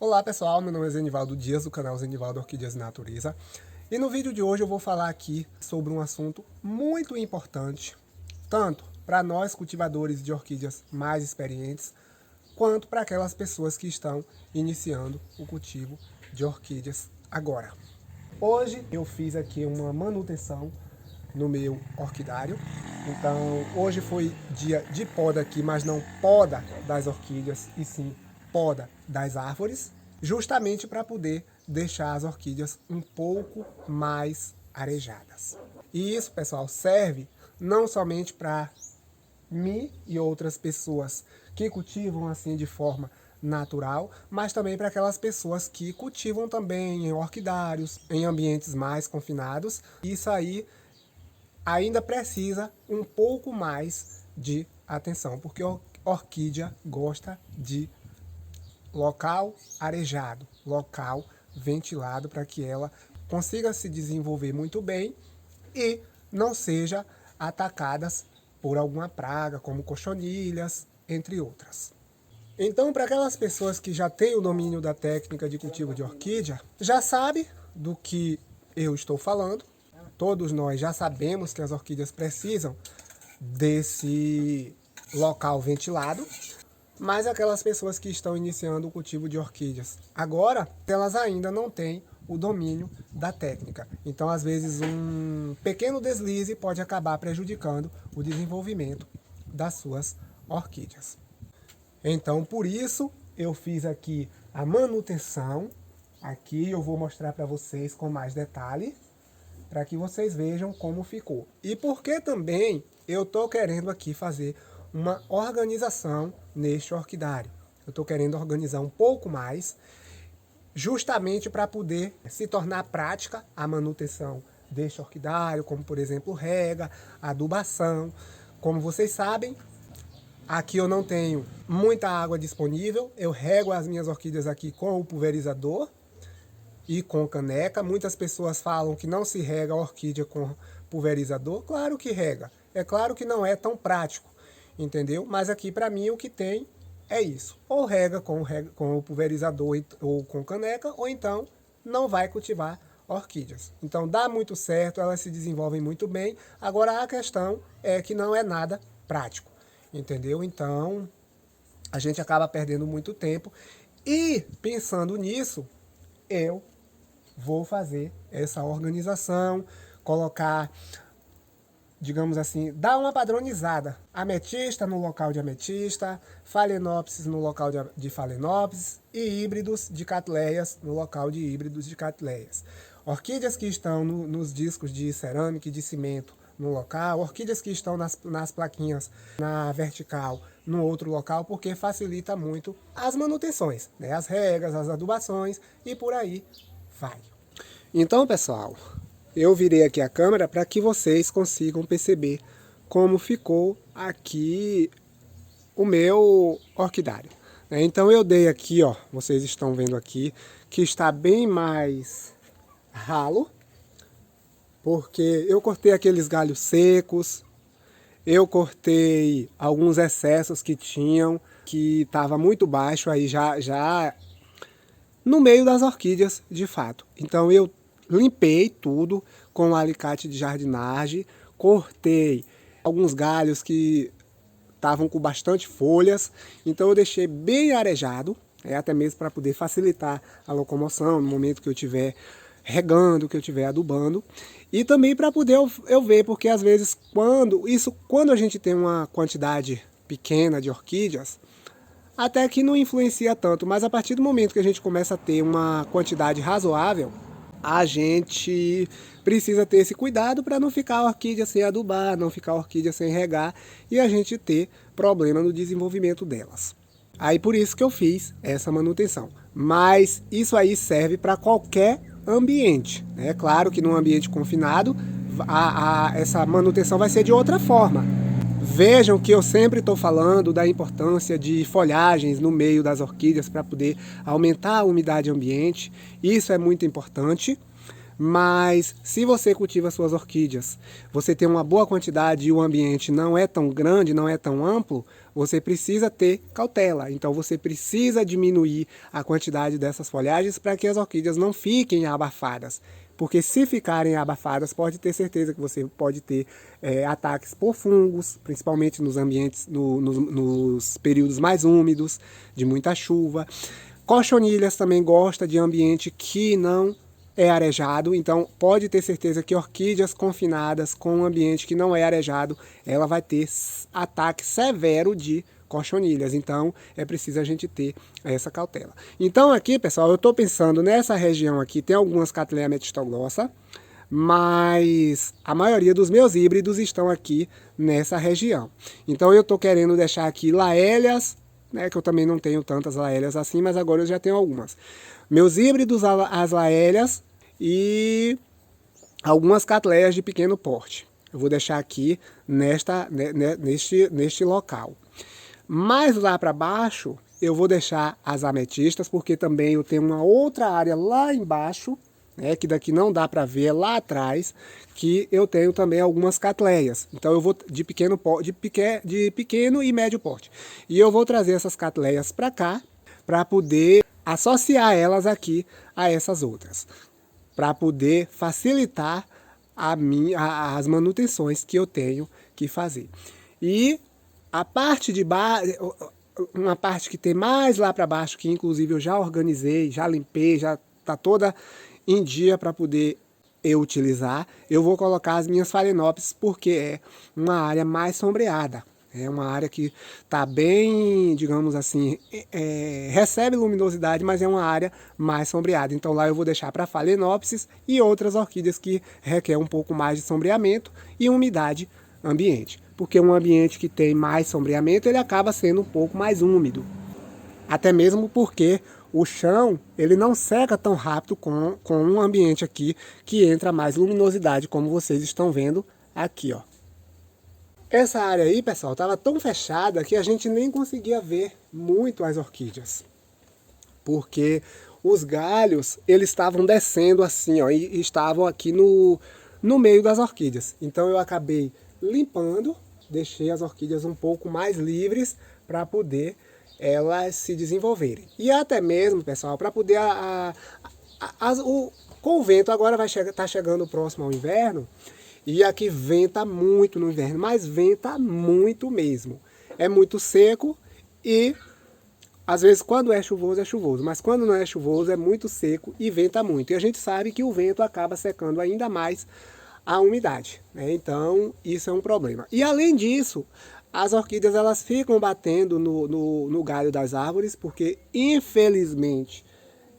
Olá pessoal, meu nome é Zenivaldo Dias, do canal Zenivaldo Orquídeas Natureza. E no vídeo de hoje eu vou falar aqui sobre um assunto muito importante, tanto para nós cultivadores de orquídeas mais experientes, quanto para aquelas pessoas que estão iniciando o cultivo de orquídeas agora. Hoje eu fiz aqui uma manutenção no meu orquidário. Então hoje foi dia de poda aqui, mas não poda das orquídeas, e sim poda das árvores, justamente para poder deixar as orquídeas um pouco mais arejadas. E isso, pessoal, serve não somente para mim e outras pessoas que cultivam assim de forma natural, mas também para aquelas pessoas que cultivam também em orquidários, em ambientes mais confinados. Isso aí ainda precisa um pouco mais de atenção, porque a orquídea gosta de local arejado, local ventilado, para que ela consiga se desenvolver muito bem e não seja atacadas por alguma praga, como cochonilhas, entre outras. Então, para aquelas pessoas que já têm o domínio da técnica de cultivo de orquídea, já sabe do que eu estou falando. Todos nós já sabemos que as orquídeas precisam desse local ventilado, mas aquelas pessoas que estão iniciando o cultivo de orquídeas agora, elas ainda não têm o domínio da técnica. Então, às vezes, um pequeno deslize pode acabar prejudicando o desenvolvimento das suas orquídeas. Então, por isso, eu fiz aqui a manutenção. Aqui eu vou mostrar para vocês com mais detalhe, para que vocês vejam como ficou. E porque também eu estou querendo aqui fazer uma organização neste orquidário. Eu estou querendo organizar um pouco mais, justamente para poder se tornar prática a manutenção deste orquidário, como por exemplo rega, adubação. Como vocês sabem, aqui eu não tenho muita água disponível, eu rego as minhas orquídeas aqui com o pulverizador e com caneca. Muitas pessoas falam que não se rega a orquídea com pulverizador. Claro que rega, é claro que não é tão prático, entendeu? Mas aqui para mim o que tem é isso. Ou rega com o pulverizador ou com caneca, ou então não vai cultivar orquídeas. Então dá muito certo, elas se desenvolvem muito bem. Agora a questão é que não é nada prático, entendeu? Então a gente acaba perdendo muito tempo. E pensando nisso, eu vou fazer essa organização, colocar, digamos assim, dar uma padronizada. Ametista no local de ametista, Phalaenopsis no local de Phalaenopsis e híbridos de Cattleyas no local de híbridos de Cattleyas. Orquídeas que estão nos discos de cerâmica e de cimento no local, orquídeas que estão nas plaquinhas na vertical no outro local, porque facilita muito as manutenções, né? As regas, as adubações e por aí vai. Então, pessoal, eu virei aqui a câmera para que vocês consigam perceber como ficou aqui o meu orquidário. Então eu dei aqui, ó, vocês estão vendo aqui, que está bem mais ralo, porque eu cortei aqueles galhos secos, eu cortei alguns excessos que tinham, que estava muito baixo, aí já no meio das orquídeas, de fato. Então eu limpei tudo com o alicate de jardinagem, cortei alguns galhos que estavam com bastante folhas, então eu deixei bem arejado, até mesmo para poder facilitar a locomoção no momento que eu estiver regando, que eu estiver adubando, e também para poder eu ver, porque às vezes quando a gente tem uma quantidade pequena de orquídeas, até que não influencia tanto, mas a partir do momento que a gente começa a ter uma quantidade razoável, a gente precisa ter esse cuidado para não ficar a orquídea sem adubar, não ficar a orquídea sem regar e a gente ter problema no desenvolvimento delas. Aí por isso que eu fiz essa manutenção. Mas isso aí serve para qualquer ambiente. É claro que num ambiente confinado, essa manutenção vai ser de outra forma. Vejam que eu sempre estou falando da importância de folhagens no meio das orquídeas para poder aumentar a umidade ambiente. Isso é muito importante. Mas se você cultiva suas orquídeas, você tem uma boa quantidade e o ambiente não é tão grande, não é tão amplo, você precisa ter cautela. Então você precisa diminuir a quantidade dessas folhagens para que as orquídeas não fiquem abafadas. Porque se ficarem abafadas, pode ter certeza que você pode ter ataques por fungos, principalmente nos ambientes, nos períodos mais úmidos, de muita chuva. Cochonilhas também gosta de ambiente que não é arejado, então pode ter certeza que orquídeas confinadas com um ambiente que não é arejado, ela vai ter ataque severo de cochonilhas, então é preciso a gente ter essa cautela. Então aqui, pessoal, eu estou pensando nessa região aqui, tem algumas Cattleya metistoglossa, mas a maioria dos meus híbridos estão aqui nessa região. Então eu estou querendo deixar aqui laélias, né, que eu também não tenho tantas laélias assim, mas agora eu já tenho algumas. Meus híbridos, as laélias e algumas Cattleyas de pequeno porte. Eu vou deixar aqui neste local. Mais lá para baixo, eu vou deixar as ametistas, porque também eu tenho uma outra área lá embaixo, né, que daqui não dá para ver, lá atrás, que eu tenho também algumas Cattleyas. Então eu vou de pequeno e médio porte. E eu vou trazer essas Cattleyas para cá, para poder associar elas aqui a essas outras, para poder facilitar as manutenções que eu tenho que fazer. E a parte de baixo, uma parte que tem mais lá para baixo, que inclusive eu já organizei, já limpei, já está toda em dia para poder eu utilizar, eu vou colocar as minhas Phalaenopsis, porque é uma área mais sombreada. É uma área que está bem, digamos assim, recebe luminosidade, mas é uma área mais sombreada. Então lá eu vou deixar para Phalaenopsis e outras orquídeas que requer um pouco mais de sombreamento e umidade ambiente. Porque um ambiente que tem mais sombreamento, ele acaba sendo um pouco mais úmido. Até mesmo porque o chão ele não seca tão rápido com um ambiente aqui que entra mais luminosidade, como vocês estão vendo aqui, ó. Essa área aí, pessoal, estava tão fechada que a gente nem conseguia ver muito as orquídeas. Porque os galhos, eles estavam descendo assim, ó, e estavam aqui no meio das orquídeas. Então eu acabei limpando, deixei as orquídeas um pouco mais livres para poder elas se desenvolverem. E até mesmo, pessoal, para poder com o vento, agora vai tá chegando próximo ao inverno, e aqui venta muito no inverno, mas venta muito mesmo. É muito seco e às vezes quando é chuvoso, mas quando não é chuvoso é muito seco e venta muito. E a gente sabe que o vento acaba secando ainda mais a umidade, né? Então isso é um problema. E além disso, as orquídeas elas ficam batendo no galho das árvores, porque infelizmente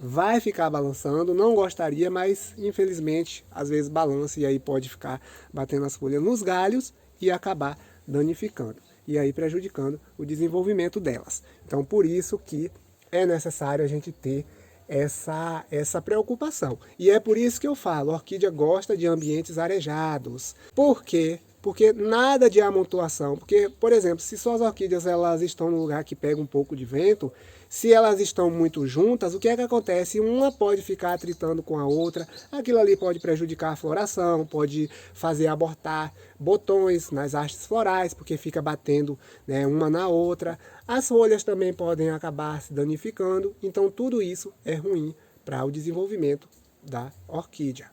vai ficar balançando, não gostaria, mas infelizmente às vezes balança e aí pode ficar batendo as folhas nos galhos e acabar danificando e aí prejudicando o desenvolvimento delas. Então por isso que é necessário a gente ter essa preocupação. E é por isso que eu falo, a orquídea gosta de ambientes arejados. Por quê? Porque nada de amontoação, porque, por exemplo, se suas orquídeas elas estão num lugar que pega um pouco de vento, se elas estão muito juntas, o que é que acontece? Uma pode ficar atritando com a outra, aquilo ali pode prejudicar a floração, pode fazer abortar botões nas hastes florais, porque fica batendo, né, uma na outra. As folhas também podem acabar se danificando, então tudo isso é ruim para o desenvolvimento da orquídea.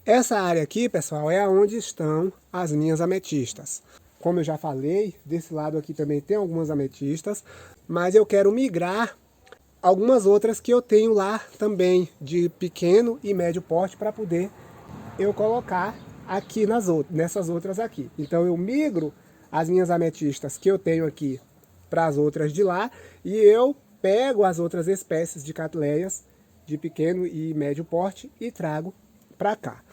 Essa área aqui, pessoal, é onde estão as minhas ametistas. Como eu já falei, desse lado aqui também tem algumas ametistas, mas eu quero migrar algumas outras que eu tenho lá também, de pequeno e médio porte, para poder eu colocar aqui nessas outras aqui. Então eu migro as minhas ametistas que eu tenho aqui para as outras de lá, e eu pego as outras espécies de Cattleyas de pequeno e médio porte e trago para cá.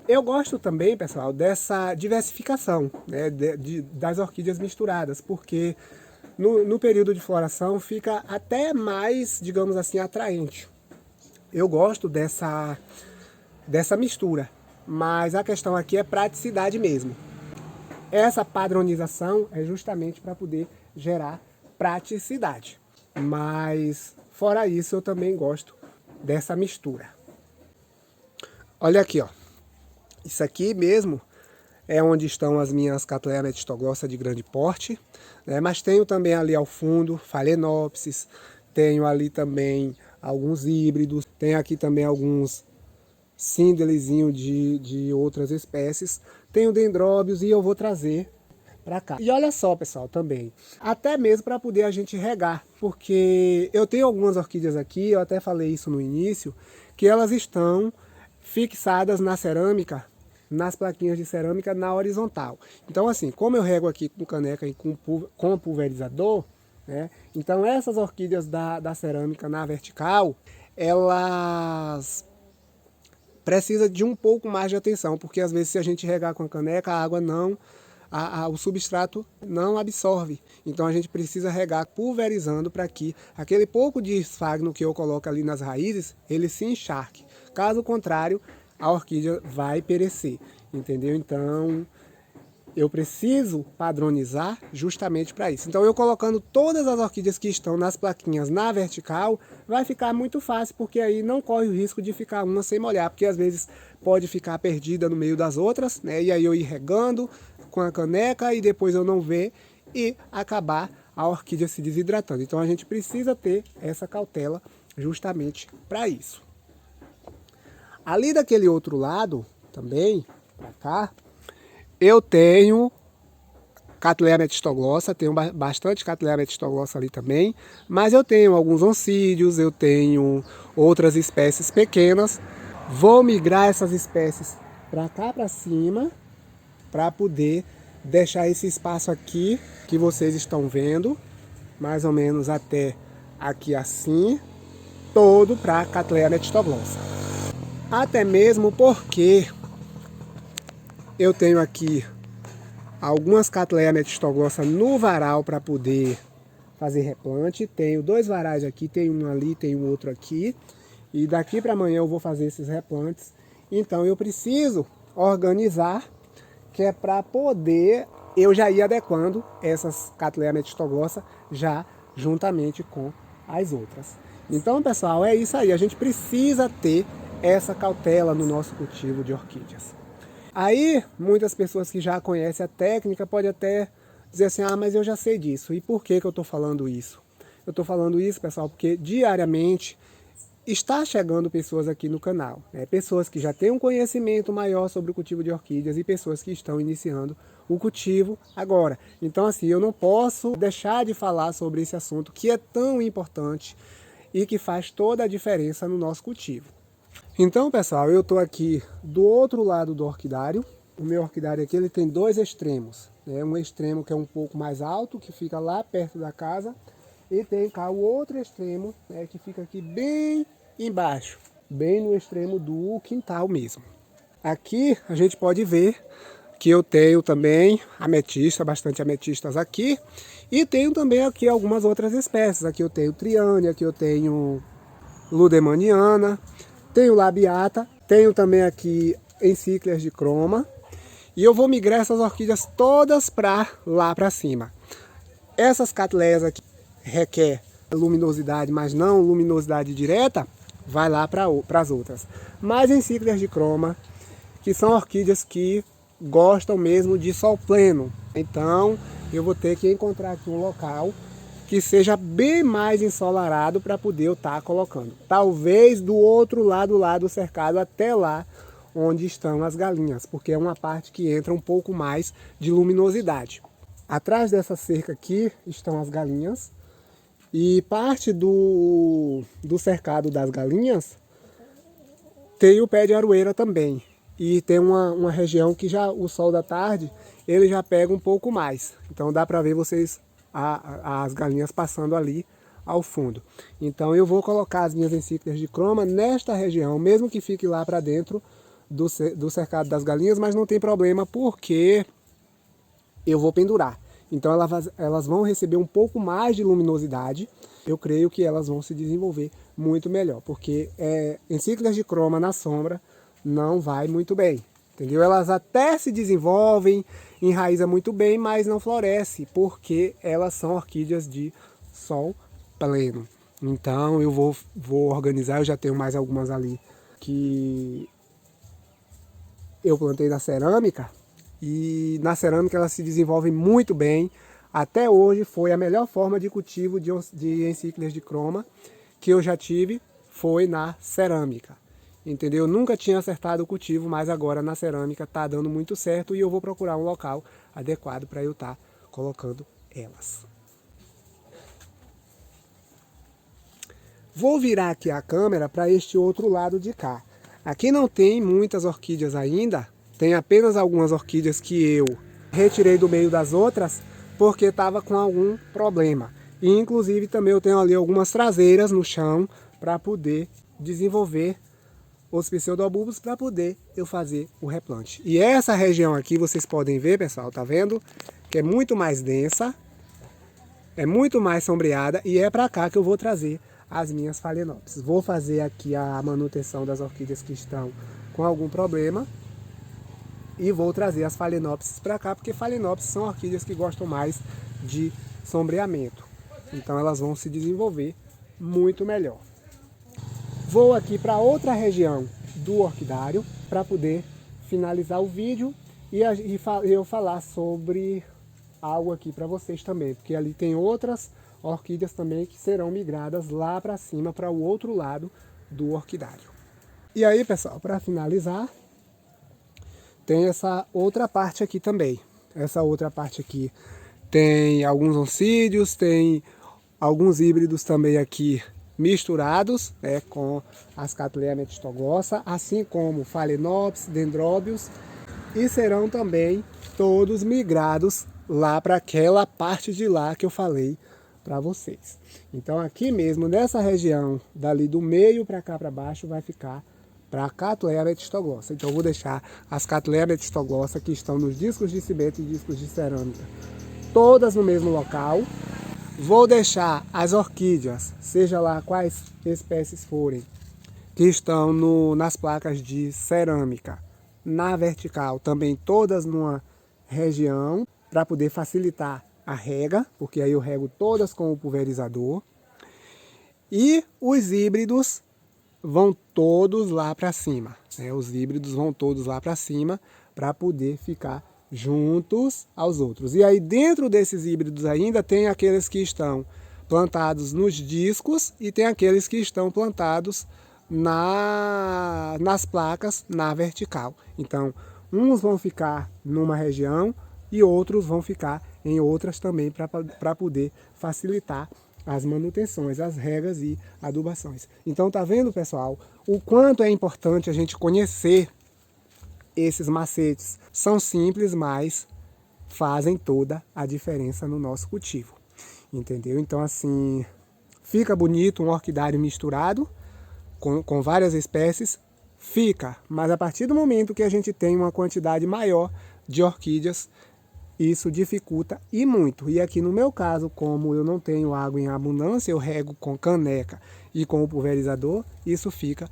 Eu gosto também, pessoal, dessa diversificação, né, das orquídeas misturadas, porque no período de floração fica até mais, digamos assim, atraente. Eu gosto dessa mistura, mas a questão aqui é praticidade mesmo. Essa padronização é justamente para poder gerar praticidade, mas fora isso eu também gosto dessa mistura. Olha aqui, ó. Isso aqui mesmo é onde estão as minhas Cattleya metistoglossa de grande porte, né? Mas tenho também ali ao fundo Phalaenopsis, tenho ali também alguns híbridos, tenho aqui também alguns síndelezinho de outras espécies, tenho dendróbios e eu vou trazer para cá. E olha só, pessoal, também, até mesmo para poder a gente regar, porque eu tenho algumas orquídeas aqui, eu até falei isso no início, que elas estão fixadas na cerâmica, nas plaquinhas de cerâmica na horizontal. Então assim, como eu rego aqui com caneca e com pulverizador, né, então essas orquídeas da cerâmica na vertical, elas precisam de um pouco mais de atenção, porque às vezes se a gente regar com a caneca, a água não, o substrato não absorve. Então a gente precisa regar pulverizando para que aquele pouco de esfagno que eu coloco ali nas raízes, ele se encharque. Caso contrário, a orquídea vai perecer, entendeu? Então eu preciso padronizar justamente para isso. Então eu colocando todas as orquídeas que estão nas plaquinhas na vertical, vai ficar muito fácil, porque aí não corre o risco de ficar uma sem molhar, porque às vezes pode ficar perdida no meio das outras, né? E aí eu ir regando com a caneca e depois eu não ver e acabar a orquídea se desidratando. Então a gente precisa ter essa cautela justamente para isso. Ali daquele outro lado também, para cá, eu tenho Cattleya metistoglossa, tenho bastante Cattleya metistoglossa ali também, mas eu tenho alguns oncídios, eu tenho outras espécies pequenas. Vou migrar essas espécies para cá para cima, para poder deixar esse espaço aqui que vocês estão vendo, mais ou menos até aqui assim, todo para Cattleya metistoglossa. Até mesmo porque eu tenho aqui algumas Cattleya metistoglossa no varal para poder fazer replante. Tenho dois varais aqui, tem um ali, tem um outro aqui. E daqui para amanhã eu vou fazer esses replantes. Então eu preciso organizar, que é para poder eu já ir adequando essas Cattleya metistoglossa já juntamente com as outras. Então, pessoal, é isso aí. A gente precisa ter essa cautela no nosso cultivo de orquídeas. Aí, muitas pessoas que já conhecem a técnica podem até dizer assim, ah, mas eu já sei disso. E por que eu estou falando isso? Eu estou falando isso, pessoal, porque diariamente está chegando pessoas aqui no canal, né? Pessoas que já têm um conhecimento maior sobre o cultivo de orquídeas e pessoas que estão iniciando o cultivo agora. Então, assim, eu não posso deixar de falar sobre esse assunto que é tão importante e que faz toda a diferença no nosso cultivo. Então, pessoal, eu estou aqui do outro lado do orquidário. O meu orquidário aqui ele tem dois extremos, né? Um extremo que é um pouco mais alto, que fica lá perto da casa, e tem cá o outro extremo, né, que fica aqui bem embaixo, bem no extremo do quintal mesmo. Aqui a gente pode ver que eu tenho também ametista, bastante ametistas aqui, e tenho também aqui algumas outras espécies. Aqui eu tenho Triânia, aqui eu tenho Ludemaniana, tenho Labiata, tenho também aqui Encíclias de Croma, e eu vou migrar essas orquídeas todas para lá para cima. Essas Cattleyas aqui requer luminosidade, mas não luminosidade direta, vai lá para as outras. Mas Encíclias de Croma, que são orquídeas que gostam mesmo de sol pleno, então eu vou ter que encontrar aqui um local que seja bem mais ensolarado para poder eu estar colocando. Talvez do outro lado lá do cercado, até lá onde estão as galinhas, porque é uma parte que entra um pouco mais de luminosidade. Atrás dessa cerca aqui estão as galinhas, e parte do cercado das galinhas tem o pé de aroeira também. E tem uma região que já o sol da tarde ele já pega um pouco mais. Então dá para ver vocês as galinhas passando ali ao fundo. Então eu vou colocar as minhas Encíclias de Croma nesta região, mesmo que fique lá para dentro do cercado das galinhas, mas não tem problema porque eu vou pendurar. Então elas vão receber um pouco mais de luminosidade. Eu creio que elas vão se desenvolver muito melhor, porque Encíclias de Croma na sombra não vai muito bem, entendeu? Elas até se desenvolvem, enraiza muito bem, mas não floresce, porque elas são orquídeas de sol pleno. Então eu vou organizar, eu já tenho mais algumas ali que eu plantei na cerâmica, e na cerâmica ela se desenvolve muito bem. Até hoje foi a melhor forma de cultivo de Encíclias de croma que eu já tive, foi na cerâmica. Entendeu? Nunca tinha acertado o cultivo, mas agora na cerâmica está dando muito certo e eu vou procurar um local adequado para eu estar colocando elas. Vou virar aqui a câmera para este outro lado de cá. Aqui não tem muitas orquídeas ainda, tem apenas algumas orquídeas que eu retirei do meio das outras porque estava com algum problema. E inclusive também eu tenho ali algumas traseiras no chão para poder desenvolver os pseudobulbos para poder eu fazer o replante. E essa região aqui vocês podem ver, pessoal, tá vendo? Que é muito mais densa, é muito mais sombreada e é para cá que eu vou trazer as minhas Phalaenopsis. Vou fazer aqui a manutenção das orquídeas que estão com algum problema e vou trazer as Phalaenopsis para cá, porque Phalaenopsis são orquídeas que gostam mais de sombreamento. Então elas vão se desenvolver muito melhor. Vou aqui para outra região do orquidário para poder finalizar o vídeo e eu falar sobre algo aqui para vocês também, porque ali tem outras orquídeas também que serão migradas lá para cima, para o outro lado do orquidário. E aí, pessoal, para finalizar, tem essa outra parte aqui também. Essa outra parte aqui tem alguns oncídios, tem alguns híbridos também aqui misturados, né, com as Cattleya metistogossa, assim como Phalaenopsis, Dendrobius, e serão também todos migrados lá para aquela parte de lá que eu falei para vocês. Então aqui mesmo, nessa região, dali do meio para cá para baixo, vai ficar para a Cattleya metistogossa. Então eu vou deixar as Cattleya metistogossa que estão nos discos de cimento e discos de cerâmica, todas no mesmo local. Vou deixar as orquídeas, seja lá quais espécies forem, que estão nas placas de cerâmica, na vertical, também todas numa região, para poder facilitar a rega, porque aí eu rego todas com o pulverizador. E os híbridos vão todos lá para cima, né? Os híbridos vão todos lá para cima para poder ficar juntos aos outros. E aí dentro desses híbridos ainda tem aqueles que estão plantados nos discos e tem aqueles que estão plantados nas placas na vertical. Então uns vão ficar numa região e outros vão ficar em outras também para poder facilitar as manutenções, as regas e adubações. Então tá vendo, pessoal, o quanto é importante a gente conhecer esses macetes. São simples, mas fazem toda a diferença no nosso cultivo. Entendeu? Então assim, fica bonito um orquidário misturado com várias espécies, fica, mas a partir do momento que a gente tem uma quantidade maior de orquídeas, isso dificulta e muito. E aqui no meu caso, como eu não tenho água em abundância, eu rego com caneca e com o pulverizador, isso fica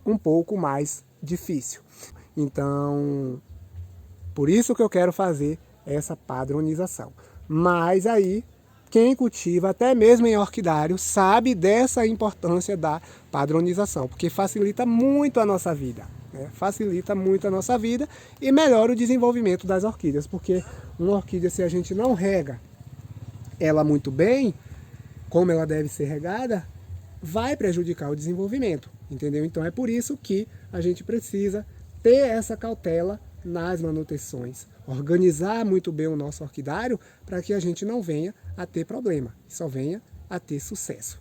um pouco mais difícil. Então, por isso que eu quero fazer essa padronização. Mas aí, quem cultiva, até mesmo em orquidário, sabe dessa importância da padronização, porque facilita muito a nossa vida. Facilita muito a nossa vida e melhora o desenvolvimento das orquídeas, porque uma orquídea, se a gente não rega ela muito bem, como ela deve ser regada, vai prejudicar o desenvolvimento, entendeu? Então é por isso que a gente precisa ter essa cautela nas manutenções, organizar muito bem o nosso orquidário para que a gente não venha a ter problema, só venha a ter sucesso.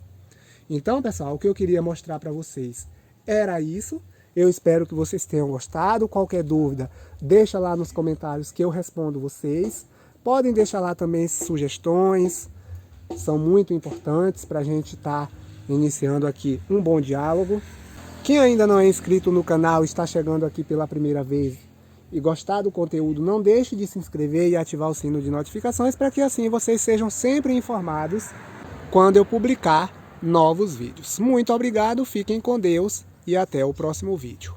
Então, pessoal, o que eu queria mostrar para vocês era isso. Eu espero que vocês tenham gostado. Qualquer dúvida, deixa lá nos comentários que eu respondo vocês. Podem deixar lá também sugestões, são muito importantes para a gente estar iniciando aqui um bom diálogo. Quem ainda não é inscrito no canal, está chegando aqui pela primeira vez e gostar do conteúdo, não deixe de se inscrever e ativar o sino de notificações para que assim vocês sejam sempre informados quando eu publicar novos vídeos. Muito obrigado, fiquem com Deus e até o próximo vídeo.